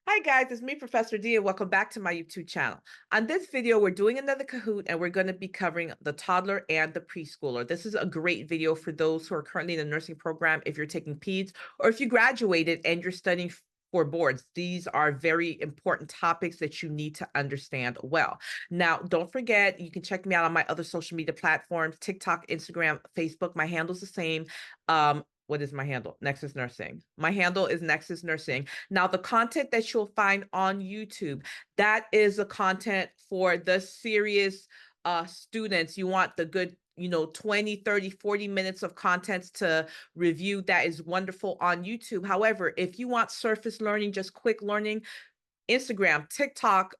Hi guys, it's me, Professor D, and welcome back to my YouTube channel. On this video, we're doing another Kahoot, and we're going to be covering the toddler and the preschooler. This is a great video for those who are currently in the nursing program, if you're taking peds, or if you graduated and you're studying for boards. These are very important topics that you need to understand well. Now, don't forget, you can check me out on my other social media platforms, TikTok, Instagram, Facebook. My handle's the same. What is my handle? Nexus Nursing. My handle is Nexus Nursing. Now, the content that you'll find on YouTube, that is the content for the serious students. You want the good 20, 30, 40 minutes of contents to review. That is wonderful on YouTube. However, if you want surface learning, just quick learning, Instagram, TikTok,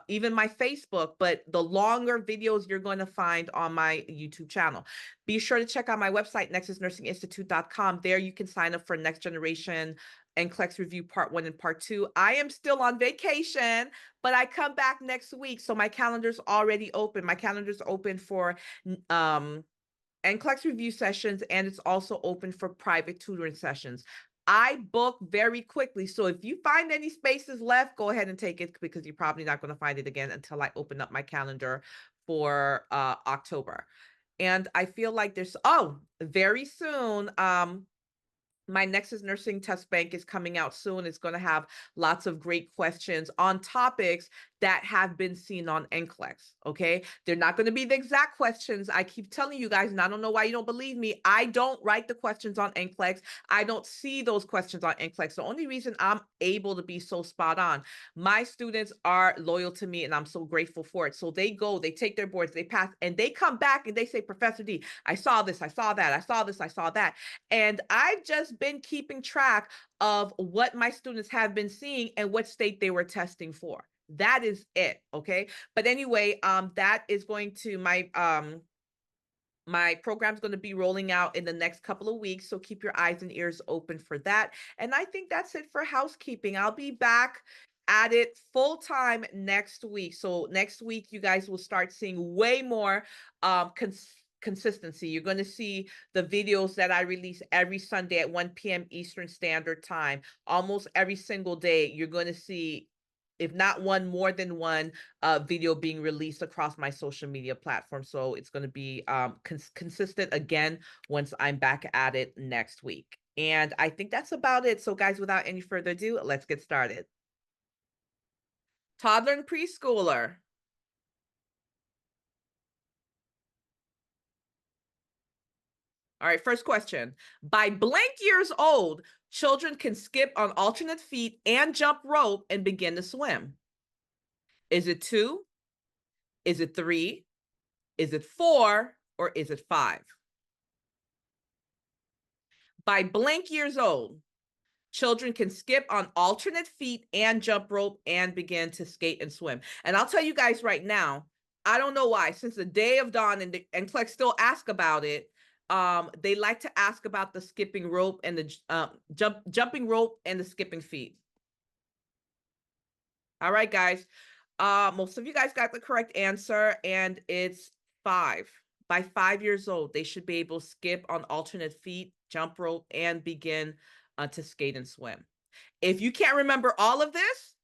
even my Facebook, but the longer videos you're going to find on my YouTube channel. Be sure to check out my website, nexusnursinginstitute.com. There you can sign up for Next Generation NCLEX Review Part 1 and Part 2. I am still on vacation, but I come back next week, so my calendar's already open. My calendar's open for NCLEX review sessions, and it's also open for private tutoring sessions. I book very quickly. So if you find any spaces left, go ahead and take it, because you're probably not going to find it again until I open up my calendar for October. And I feel like there's, very soon, my Nexus Nursing Test Bank is coming out soon. It's going to have lots of great questions on topics that have been seen on NCLEX, okay? They're not going to be the exact questions. I keep telling you guys, and I don't know why you don't believe me. I don't write the questions on NCLEX. I don't see those questions on NCLEX. The only reason I'm able to be so spot on, my students are loyal to me, and I'm so grateful for it. So they go, they take their boards, they pass, and they come back and they say, Professor D, I saw this, I saw that, I saw this, I saw that. And I've just been keeping track of what my students have been seeing and what state they were testing for. That is it. Okay. But anyway, that is going to my program's going to be rolling out in the next couple of weeks. So keep your eyes and ears open for that. And I think that's it for housekeeping. I'll be back at it full time next week. So next week, you guys will start seeing way more consistency. You're going to see the videos that I release every Sunday at 1 p.m. Eastern Standard Time. Almost every single day, you're going to see, if not one, more than one video being released across my social media platform. So it's going to be consistent again once I'm back at it next week. And I think that's about it. So guys, without any further ado, let's get started. Toddler and preschooler. All right, first question. By blank years old, children can skip on alternate feet and jump rope and begin to swim. Is it 2? Is it 3? Is it 4? Or is it 5? By blank years old, children can skip on alternate feet and jump rope and begin to skate and swim. And I'll tell you guys right now, I don't know why, since the day of dawn, and NCLEX still ask about it, they like to ask about the skipping rope and the jumping rope and the skipping feet. All right, guys. Most of you guys got the correct answer, and it's 5. By 5 years old, they should be able to skip on alternate feet, jump rope, and begin to skate and swim. If you can't remember all of this,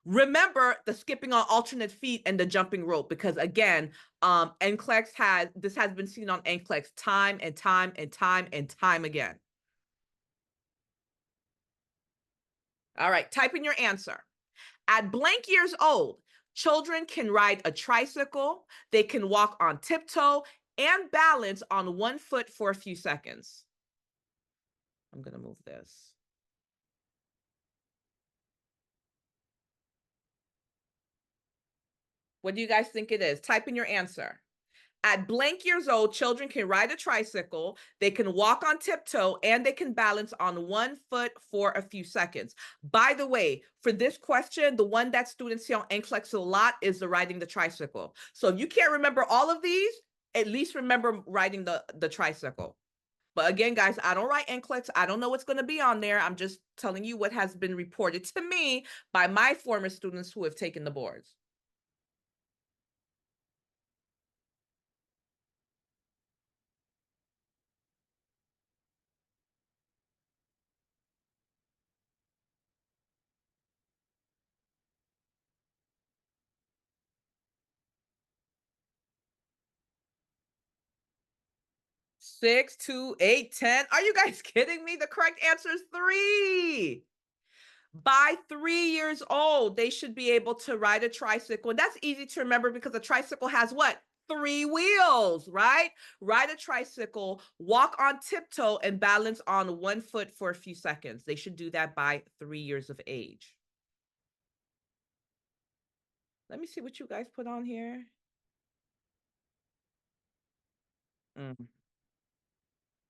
remember the skipping on alternate feet and the jumping rope, because again, NCLEX has been seen on NCLEX time and time and time and time again. All right, type in your answer. At blank years old, children can ride a tricycle, they can walk on tiptoe, and balance on one foot for a few seconds. I'm going to move this. What do you guys think it is? Type in your answer. At blank years old, children can ride a tricycle, they can walk on tiptoe, and they can balance on one foot for a few seconds. By the way, for this question, the one that students see on NCLEX a lot is the riding the tricycle. So if you can't remember all of these, at least remember riding the tricycle. But again, guys, I don't write NCLEX. I don't know what's going to be on there. I'm just telling you what has been reported to me by my former students who have taken the boards. 6, 2, 8, 10. Are you guys kidding me? The correct answer is 3. By 3 years old, they should be able to ride a tricycle. And that's easy to remember because a tricycle has what? 3 wheels, right? Ride a tricycle, walk on tiptoe, and balance on one foot for a few seconds. They should do that by 3 years of age. Let me see what you guys put on here.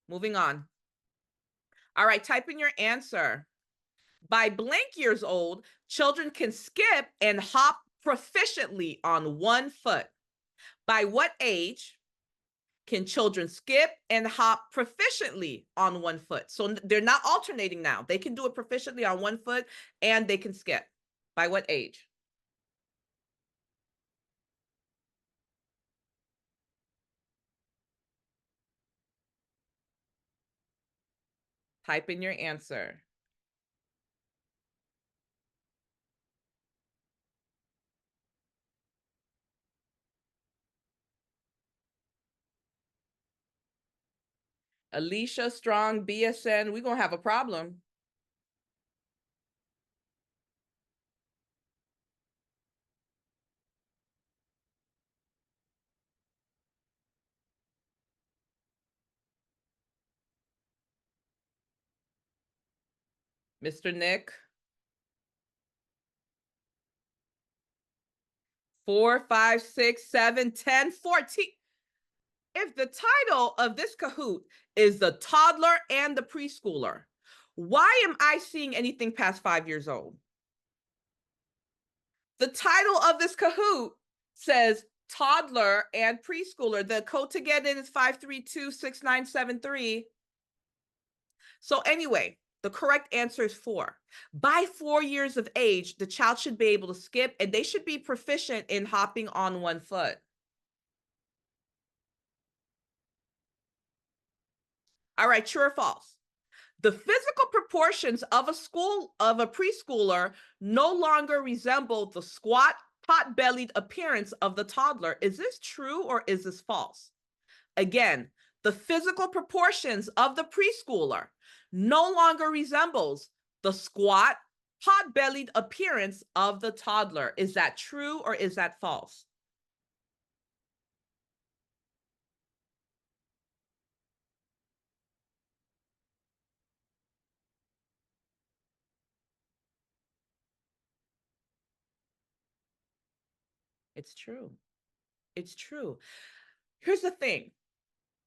Moving on. All right, type in your answer. By blank years old, children can skip and hop proficiently on one foot. By what age can children skip and hop proficiently on one foot? So they're not alternating now. They can do it proficiently on one foot and they can skip. By what age? Type in your answer. Alicia Strong, BSN, we're going to have a problem. Mr. Nick. 4, 5, 6, 7, 10, 14. If the title of this Kahoot is the toddler and the preschooler, why am I seeing anything past 5 years old? The title of this Kahoot says toddler and preschooler. The code to get in is 5326973. So anyway, the correct answer is 4. By 4 years of age, the child should be able to skip and they should be proficient in hopping on one foot. All right, true or false? The physical proportions of a preschooler no longer resemble the squat, pot-bellied appearance of the toddler. Is this true or is this false? Again, the physical proportions of the preschooler no longer resembles the squat, pot-bellied appearance of the toddler. Is that true or is that false? It's true. It's true. Here's the thing.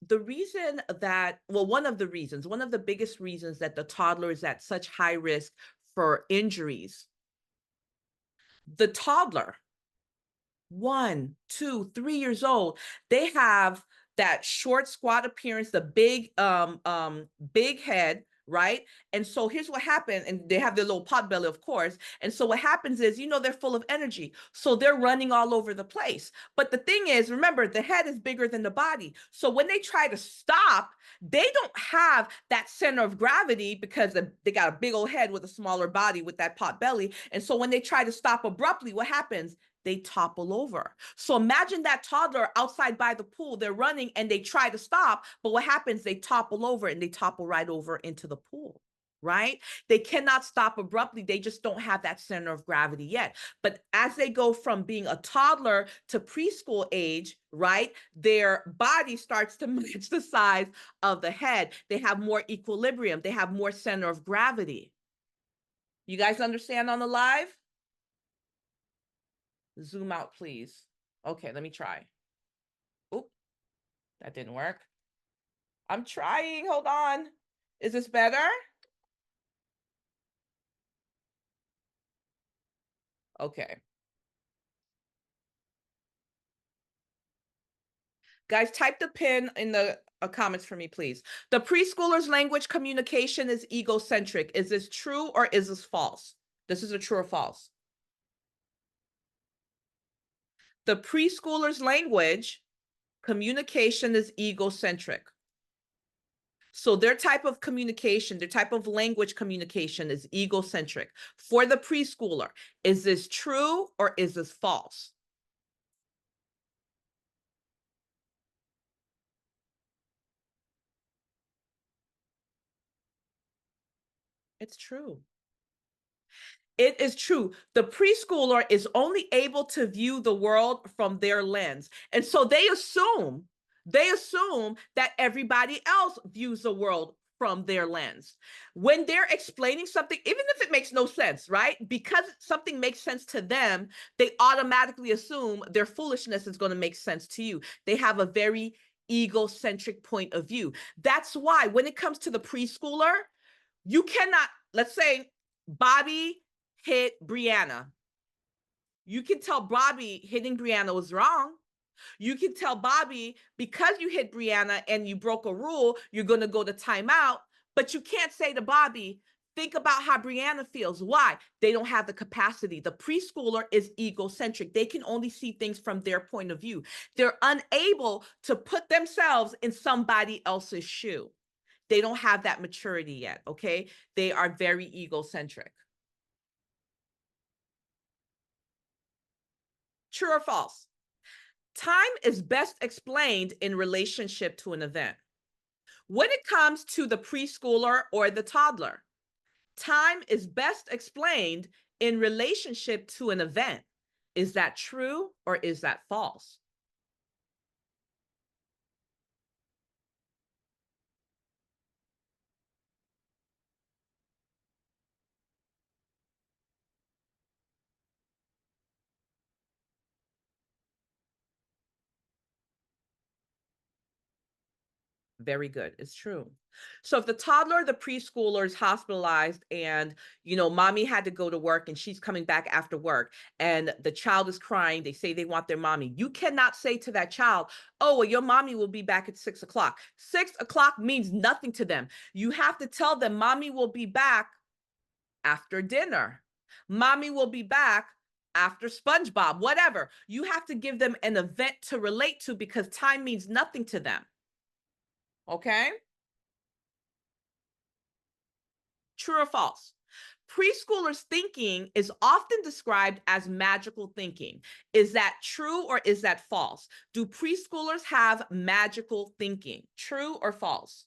The reason that, well, one of the biggest reasons that the toddler is at such high risk for injuries, the toddler, 1, 2, 3 years old, they have that short squat appearance, the big head, right? And so here's what happened, and they have their little pot belly, of course. And so what happens is, they're full of energy, so they're running all over the place. But the thing is, remember, the head is bigger than the body. So when they try to stop, they don't have that center of gravity because they got a big old head with a smaller body with that pot belly. And so when they try to stop abruptly, what happens? They topple over. So imagine that toddler outside by the pool, they're running and they try to stop, but what happens? They topple over and they topple right over into the pool, right? They cannot stop abruptly. They just don't have that center of gravity yet. But as they go from being a toddler to preschool age, right, their body starts to match the size of the head. They have more equilibrium. They have more center of gravity. You guys understand on the live? Zoom out, please. Okay, let me try. Oop, that didn't work. I'm trying, hold on. Is this better? Okay. Guys, type the pin in the comments for me, please. The preschooler's language communication is egocentric. Is this true or is this false? This is a true or false. The preschooler's language communication is egocentric. So their type of communication, their type of language communication is egocentric. For the preschooler, is this true or is this false? It's true. It is true. The preschooler is only able to view the world from their lens. And so they assume that everybody else views the world from their lens. When they're explaining something, even if it makes no sense, right? Because something makes sense to them, they automatically assume their foolishness is going to make sense to you. They have a very egocentric point of view. That's why when it comes to the preschooler, you cannot, let's say Bobby hit Brianna. You can tell Bobby hitting Brianna was wrong. You can tell Bobby, because you hit Brianna and you broke a rule, you're going to go to timeout. But you can't say to Bobby, think about how Brianna feels. Why? They don't have the capacity. The preschooler is egocentric. They can only see things from their point of view. They're unable to put themselves in somebody else's shoe. They don't have that maturity yet, okay? They are very egocentric. True or false? Time is best explained in relationship to an event. When it comes to the preschooler or the toddler, time is best explained in relationship to an event. Is that true or is that false? Very good. It's true. So if the toddler or the preschooler is hospitalized and, mommy had to go to work and she's coming back after work and the child is crying, they say they want their mommy. You cannot say to that child, oh, well, your mommy will be back at 6 o'clock. 6 o'clock means nothing to them. You have to tell them mommy will be back after dinner. Mommy will be back after SpongeBob, whatever. You have to give them an event to relate to because time means nothing to them. Okay? True or false? Preschoolers' thinking is often described as magical thinking. Is that true or is that false? Do preschoolers have magical thinking? True or false?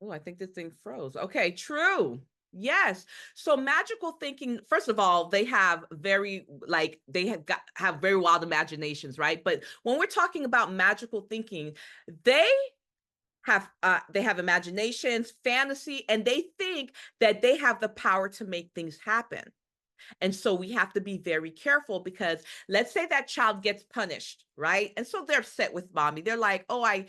Oh, I think this thing froze. Okay, true. Yes. So magical thinking, first of all, they have have very wild imaginations, right? But when we're talking about magical thinking, they they have imaginations, fantasy, and they think that they have the power to make things happen. And so we have to be very careful because let's say that child gets punished, right? And so they're upset with mommy. They're like, "Oh, I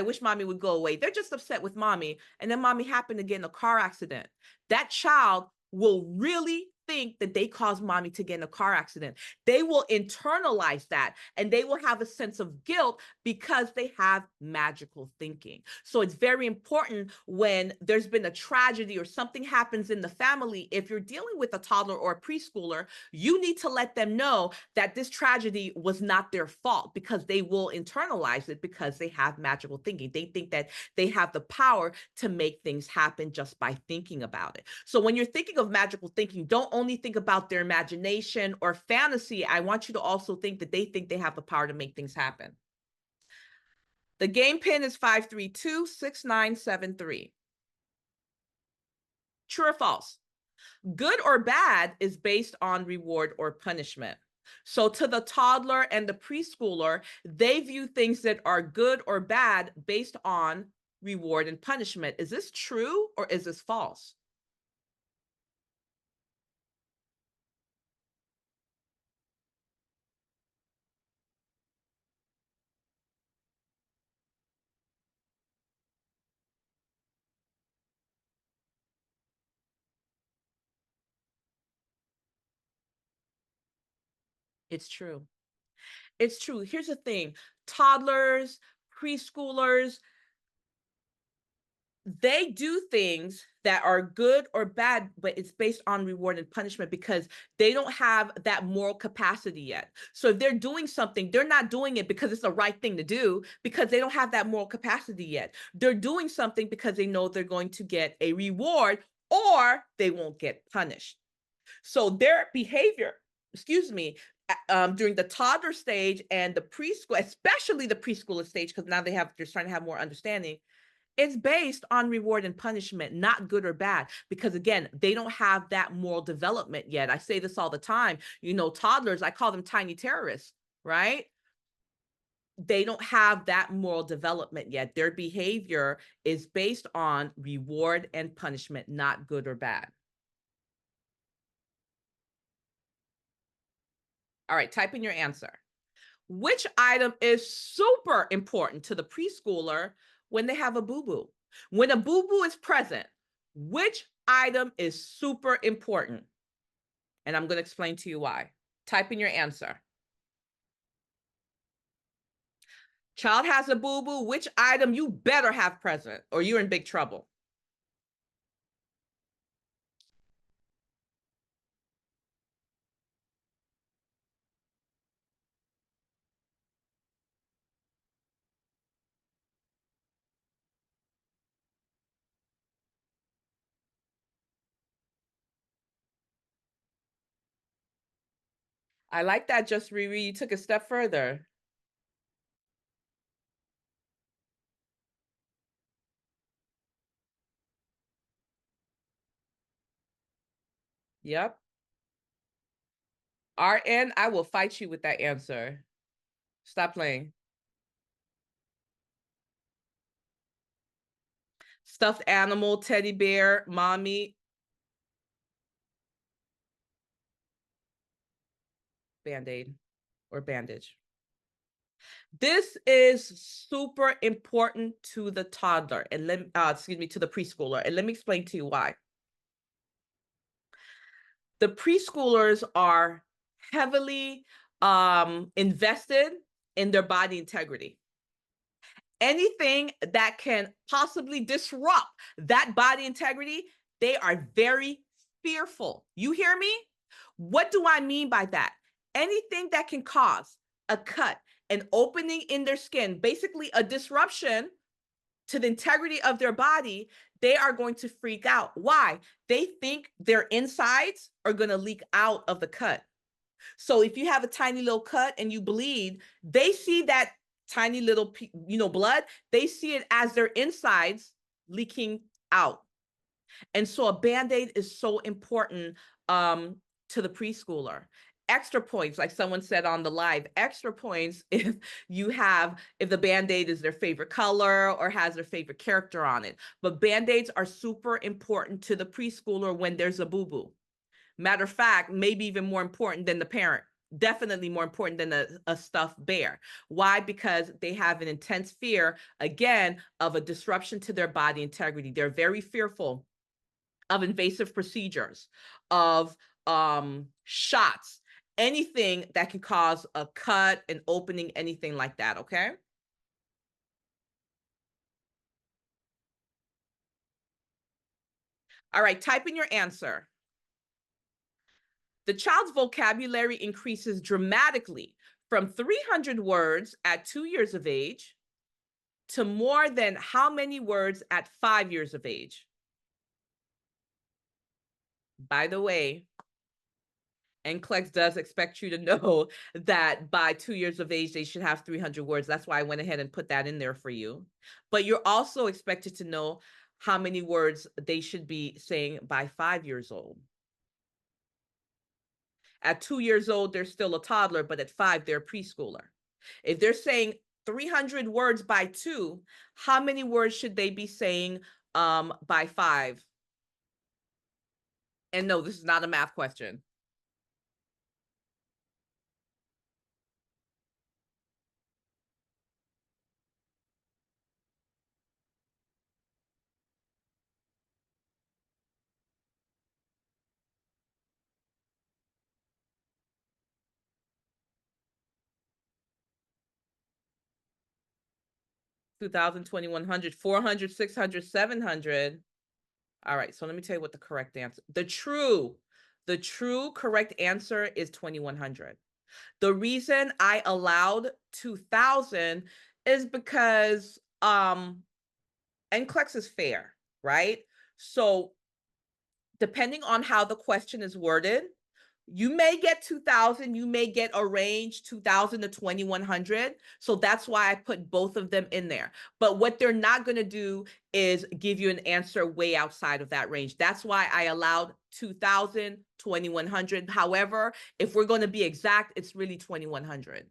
wish mommy would go away." They're just upset with mommy, and then mommy happened to get in a car accident. That child will really think that they caused mommy to get in a car accident. They will internalize that and they will have a sense of guilt because they have magical thinking. So it's very important when there's been a tragedy or something happens in the family. If you're dealing with a toddler or a preschooler, you need to let them know that this tragedy was not their fault because they will internalize it because they have magical thinking. They think that they have the power to make things happen just by thinking about it. So when you're thinking of magical thinking, don't only think about their imagination or fantasy. I want you to also think that they think they have the power to make things happen. The game pin is 5326973. True or false? Good or bad is based on reward or punishment. So to the toddler and the preschooler, they view things that are good or bad based on reward and punishment. Is this true or is this false? It's true. It's true. Here's the thing. Toddlers, preschoolers, They do things that are good or bad, but it's based on reward and punishment because they don't have that moral capacity yet. So if they're doing something, they're not doing it because it's the right thing to do because they don't have that moral capacity yet. They're doing something because they know they're going to get a reward or they won't get punished. So their behavior, excuse me, during the toddler stage and the preschool, especially the preschooler stage, because now they're starting to have more understanding, it's based on reward and punishment, not good or bad, because again, they don't have that moral development yet. I say this all the time. Toddlers, I call them tiny terrorists, right? They don't have that moral development yet. Their behavior is based on reward and punishment, not good or bad. All right, type in your answer. Which item is super important to the preschooler when they have a boo boo? When a boo boo is present, which item is super important? And I'm going to explain to you why. Type in your answer. Child has a boo boo, which item you better have present or you're in big trouble? I like that, just Riri. You took a step further. Yep. RN, I will fight you with that answer. Stop playing. Stuffed animal, teddy bear, mommy, band-aid or bandage. This is super important to the toddler and to the preschooler. And let me explain to you why. The preschoolers are heavily invested in their body integrity. Anything that can possibly disrupt that body integrity, they are very fearful. You hear me? What do I mean by that? Anything that can cause a cut, an opening in their skin, basically a disruption to the integrity of their body, they are going to freak out. Why? They think their insides are going to leak out of the cut. So if you have a tiny little cut and you bleed, they see that tiny little blood, they see it as their insides leaking out. And so a band-aid is so important to the preschooler. Extra points, like someone said on the live, extra points if the band-aid is their favorite color or has their favorite character on it. But band-aids are super important to the preschooler when there's a boo-boo. Matter of fact, maybe even more important than the parent. Definitely more important than a stuffed bear. Why? Because they have an intense fear, again, of a disruption to their body integrity. They're very fearful of invasive procedures, of shots, anything that can cause a cut, an opening, anything like that, okay? All right, type in your answer. The child's vocabulary increases dramatically from 300 words at 2 years of age to more than how many words at 5 years of age? By the way, NCLEX does expect you to know that by 2 years of age, they should have 300 words. That's why I went ahead and put that in there for you. But you're also expected to know how many words they should be saying by 5 years old. At 2 years old, they're still a toddler, but at 5, they're a preschooler. If they're saying 300 words by 2, how many words should they be saying by 5? And no, this is not a math question. 2,000, 2,100, 400, 600, 700. All right, so let me tell you what the correct answer. The true correct answer is 2,100. The reason I allowed 2,000 is because NCLEX is fair, right? So depending on how the question is worded, you may get 2,000, you may get a range 2,000 to 2,100. So that's why I put both of them in there. But what they're not going to do is give you an answer way outside of that range. That's why I allowed 2,000, 2,100. However, if we're going to be exact, it's really 2,100.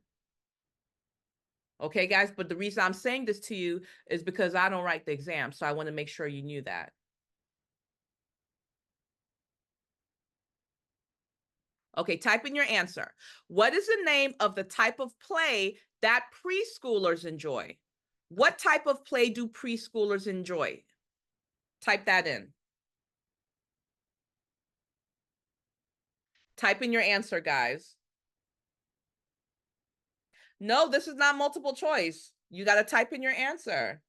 Okay, guys, but the reason I'm saying this to you is because I don't write the exam. So I want to make sure you knew that. Okay, type in your answer. What is the name of the type of play that preschoolers enjoy? What type of play do preschoolers enjoy? Type that in. Type in your answer, guys. No, this is not multiple choice. You got to type in your answer.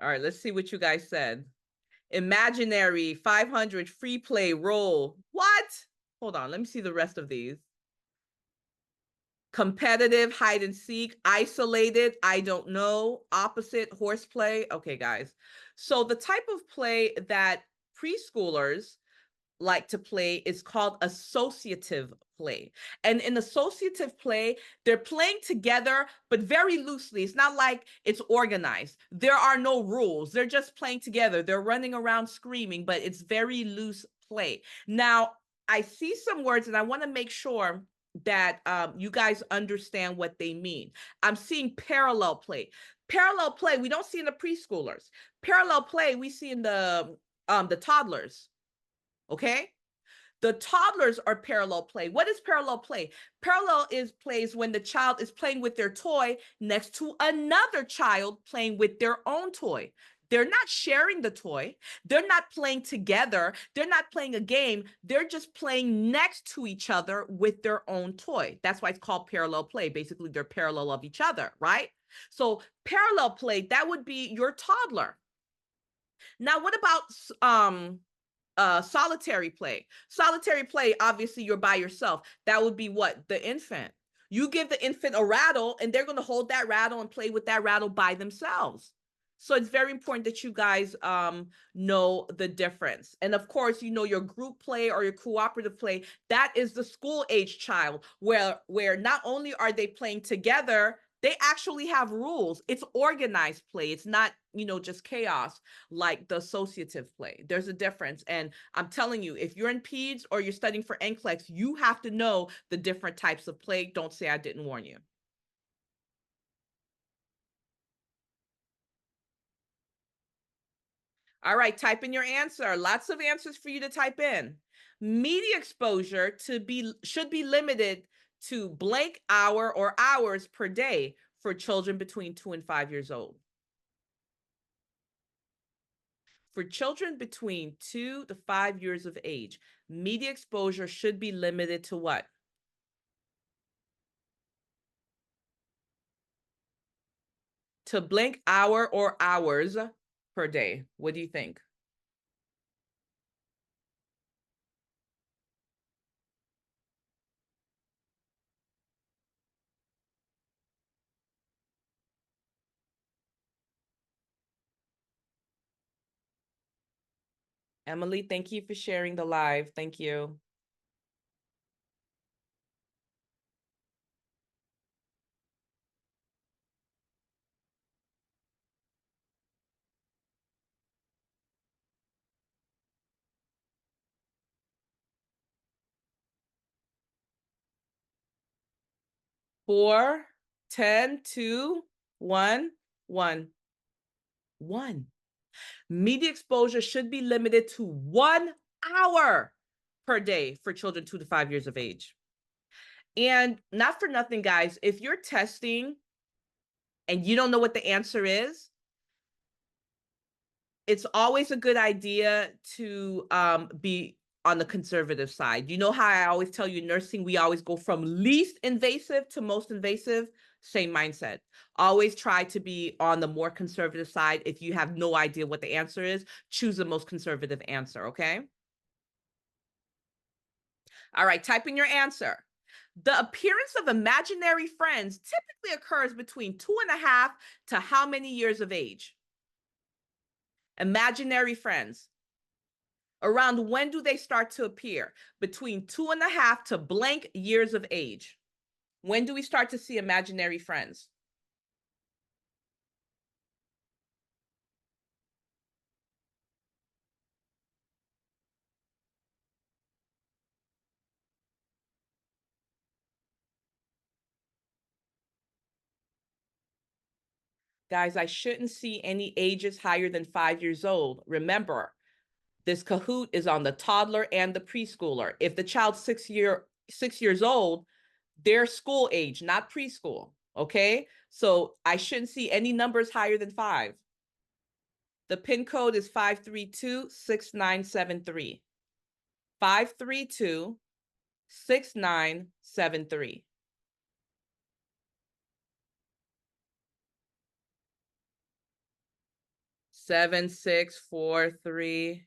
All right, let's see what you guys said. Imaginary, 500, free play, roll. What? Hold on, let me see the rest of these. Competitive, hide and seek, isolated, I don't know, opposite, horseplay. Okay, guys. So the type of play that preschoolers like to play is called associative play. And in associative play, they're playing together, but very loosely. It's not like it's organized. There are no rules. They're just playing together. They're running around screaming, but it's very loose play. Now, I see some words and I want to make sure that you guys understand what they mean. I'm seeing parallel play. Parallel play, we don't see in the preschoolers. Parallel play, we see in the toddlers. Okay. The toddlers are parallel play. What is parallel play? Parallel is plays when the child is playing with their toy next to another child playing with their own toy. They're not sharing the toy. They're not playing together. They're not playing a game. They're just playing next to each other with their own toy. That's why it's called parallel play. Basically, they're parallel of each other, right? So parallel play, that would be your toddler. Now, what about solitary play? Solitary play, obviously you're by yourself. That would be what? The infant. You give the infant a rattle and they're going to hold that rattle and play with that rattle by themselves. So it's very important that you guys know the difference. And of course, you know your group play or your cooperative play, that is the school age child where not only are they playing together, they actually have rules. It's organized play. It's not, just chaos like the associative play. There's a difference. And I'm telling you, if you're in PEDS or you're studying for NCLEX, you have to know the different types of play. Don't say I didn't warn you. All right, type in your answer. Lots of answers for you to type in. Media exposure should be limited to blank hour or hours per day for children between 2 and 5 years old. For children between 2 to 5 years of age, media exposure should be limited to what? To blank hour or hours per day. What do you think? Emily, thank you for sharing the live. Thank you. 4, 10, 2, 1, 1. 1. Media exposure should be limited to 1 hour per day for children 2 to 5 years of age. And not for nothing, guys, if you're testing and you don't know what the answer is, it's always a good idea to be on the conservative side. You know how I always tell you in nursing, we always go from least invasive to most invasive? Same mindset. Always try to be on the more conservative side. If you have no idea what the answer is, choose the most conservative answer, okay? All right, type in your answer. The appearance of imaginary friends typically occurs between 2.5 to how many years of age? Imaginary friends. Around when do they start to appear? Between 2.5 to blank years of age. When do we start to see imaginary friends? Guys, I shouldn't see any ages higher than 5 years old. Remember, this Kahoot is on the toddler and the preschooler. If the child's 6 years old, they're school age, not preschool. Okay. So I shouldn't see any numbers higher than 5. The PIN code is 532-6973. 532-6973. Seven, 6, 4, 3.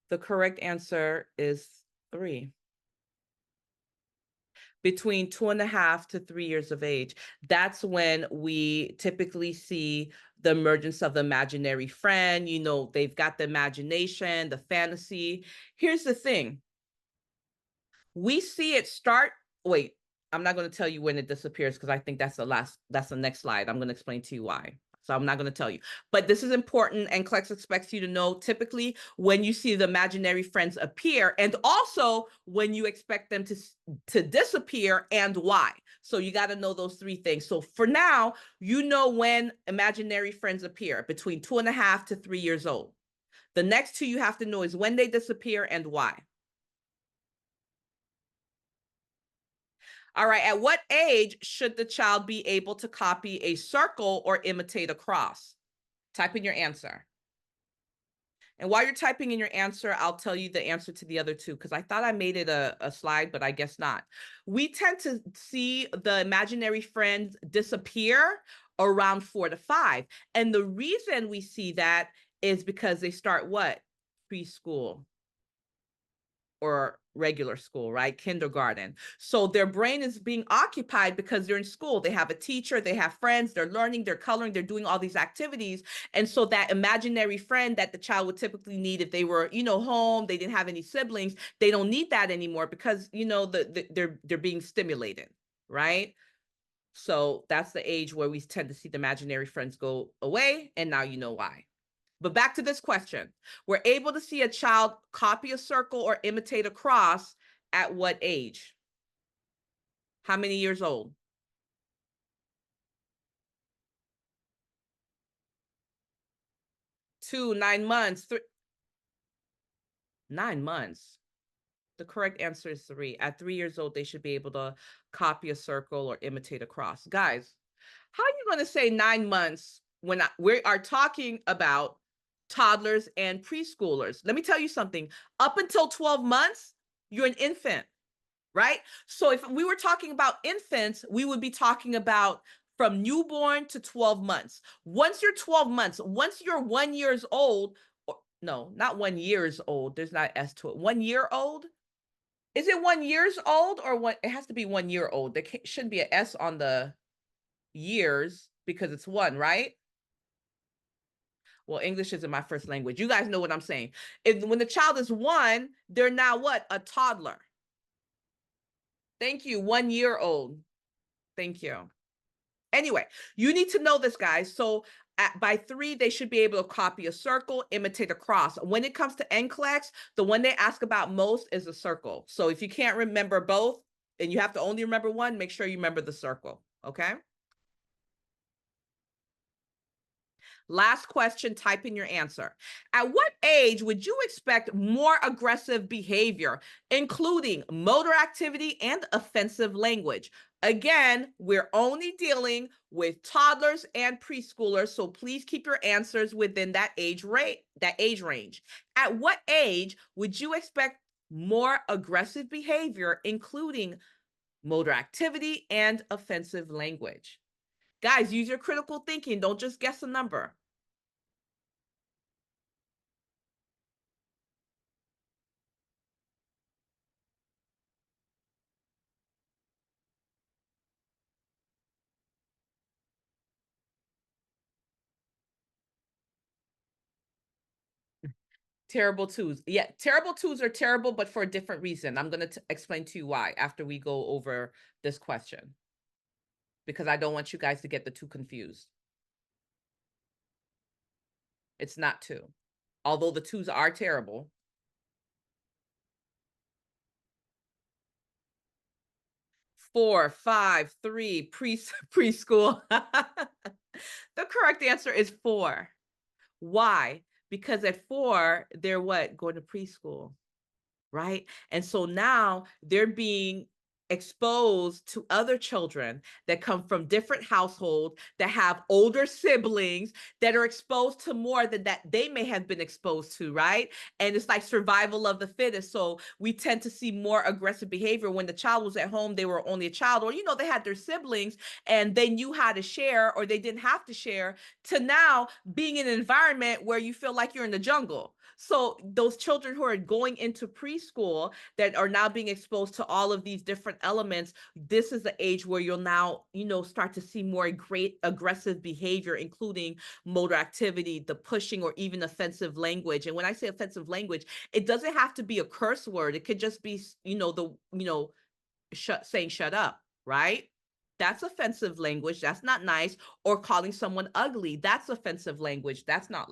The correct answer is 3. Between 2.5 to 3 years of age. That's when we typically see the emergence of the imaginary friend. You know, they've got the imagination, the fantasy. Here's the thing. We see it start. Wait, I'm not going to tell you when it disappears because I think that's the next slide. I'm going to explain to you why. So I'm not going to tell you, but this is important, and NCLEX expects you to know typically when you see the imaginary friends appear, and also when you expect them to disappear and why. So you got to know those 3 things. So for now, you know when imaginary friends appear between 2.5 to 3 years old. The next 2 you have to know is when they disappear and why. All right, at what age should the child be able to copy a circle or imitate a cross? Type in your answer. And while you're typing in your answer, I'll tell you the answer to the other 2 because I thought I made it a slide, but I guess not. We tend to see the imaginary friends disappear around 4 to 5. And the reason we see that is because they start what? Preschool or regular school, right? Kindergarten. So their brain is being occupied because they're in school. They have a teacher, they have friends, they're learning, they're coloring, they're doing all these activities. And so that imaginary friend that the child would typically need if they were, home, they didn't have any siblings, they don't need that anymore because, they're being stimulated, right? So that's the age where we tend to see the imaginary friends go away. And now you know why. But back to this question. We're able to see a child copy a circle or imitate a cross at what age? How many years old? 2, 9 months, 9 months. The correct answer is 3. At 3 years old, they should be able to copy a circle or imitate a cross. Guys, how are you going to say 9 months when we are talking about toddlers and preschoolers? Let me tell you something. Up until 12 months, you're an infant. Right? So if we were talking about infants, we would be talking about from newborn to 12 months. Once you're 12 months, once you're 1 years old, or, no, not 1 years old. There's not S to it. 1 year old? Is it 1 years old or what? It has to be 1 year old. There shouldn't be an S on the years because it's 1, right? Well, English isn't my first language. You guys know what I'm saying. When the child is 1, they're now what? A toddler. Thank you. 1 year old. Thank you. Anyway, you need to know this, guys. So by 3, they should be able to copy a circle, imitate a cross. When it comes to NCLEX, the one they ask about most is a circle. So if you can't remember both and you have to only remember one, make sure you remember the circle, okay? Last question, type in your answer. At what age would you expect more aggressive behavior, including motor activity and offensive language? Again, we're only dealing with toddlers and preschoolers, so please keep your answers within that age range. At what age would you expect more aggressive behavior, including motor activity and offensive language? Guys, use your critical thinking. Don't just guess a number. Terrible twos. Yeah, terrible twos are terrible, but for a different reason. I'm going to explain to you why after we go over this question, because I don't want you guys to get the two confused. It's not two, although the twos are terrible. 4, 5, 3, preschool. The correct answer is 4. Why? Because at 4, they're what? Going to preschool. Right? And so now they're being exposed to other children that come from different households that have older siblings that are exposed to more than that they may have been exposed to, right? And it's like survival of the fittest. So we tend to see more aggressive behavior when the child was at home, they were only a child, or they had their siblings and they knew how to share or they didn't have to share, to now being in an environment where you feel like you're in the jungle. So those children who are going into preschool that are now being exposed to all of these different elements, this is the age where you'll now, start to see more great aggressive behavior, including motor activity, the pushing, or even offensive language. And when I say offensive language, it doesn't have to be a curse word. It could just be, saying shut up, right? That's offensive language. That's not nice. Or calling someone ugly. That's offensive language. That's not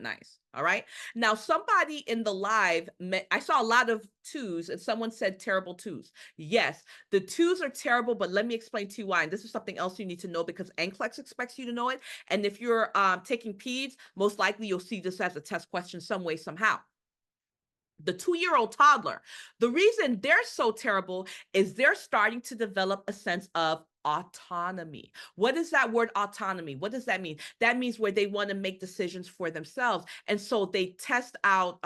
nice. All right. Now, somebody in the live, I saw a lot of twos and someone said terrible twos. Yes, the twos are terrible, but let me explain to you why. And this is something else you need to know because NCLEX expects you to know it. And if you're taking PEDS, most likely you'll see this as a test question some way, somehow. The 2-year-old toddler, the reason they're so terrible is they're starting to develop a sense of autonomy. What is that word autonomy? What does that mean? That means where they want to make decisions for themselves. And so they test out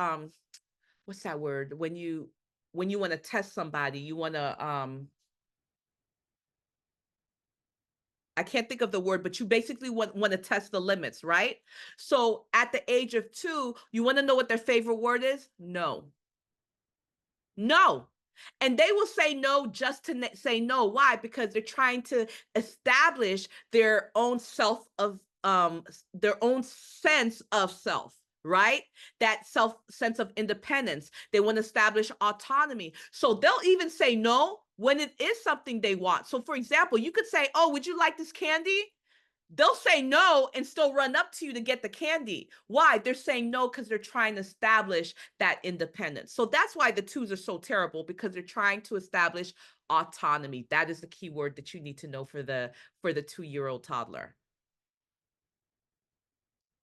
what's that word? When you want to test somebody, you want to I can't think of the word, but you basically want to test the limits, right? So at the age of 2, you want to know what their favorite word is? No. No. And they will say no just to say no. Why? Because they're trying to establish their own their own sense of self, right? That sense of independence. They want to establish autonomy. So they'll even say no when it is something they want. So for example, you could say, "Oh, would you like this candy?" They'll say no and still run up to you to get the candy. Why? They're saying no because they're trying to establish that independence. So that's why the twos are so terrible, because they're trying to establish autonomy. That is the key word that you need to know for the 2-year-old toddler.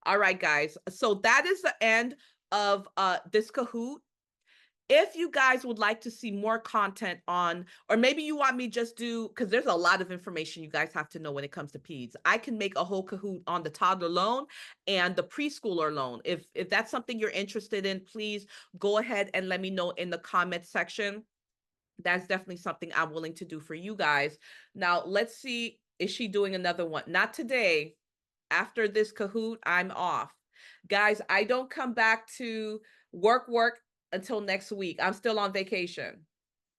All right, guys. So that is the end of this Kahoot. If you guys would like to see more content on, or maybe you want me just do, because there's a lot of information you guys have to know when it comes to PEDS. I can make a whole Kahoot on the toddler loan and the preschooler loan. If that's something you're interested in, please go ahead and let me know in the comment section. That's definitely something I'm willing to do for you guys. Now, let's see, is she doing another one? Not today. After this Kahoot, I'm off. Guys, I don't come back to work until next week. I'm still on vacation,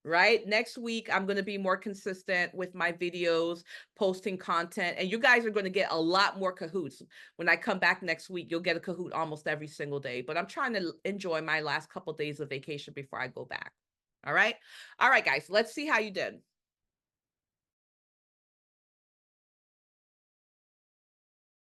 right? Next week, I'm going to be more consistent with my videos, posting content, and you guys are going to get a lot more Kahoots. When I come back next week, you'll get a Kahoot almost every single day, but I'm trying to enjoy my last couple days of vacation before I go back. All right. All right, guys, let's see how you did.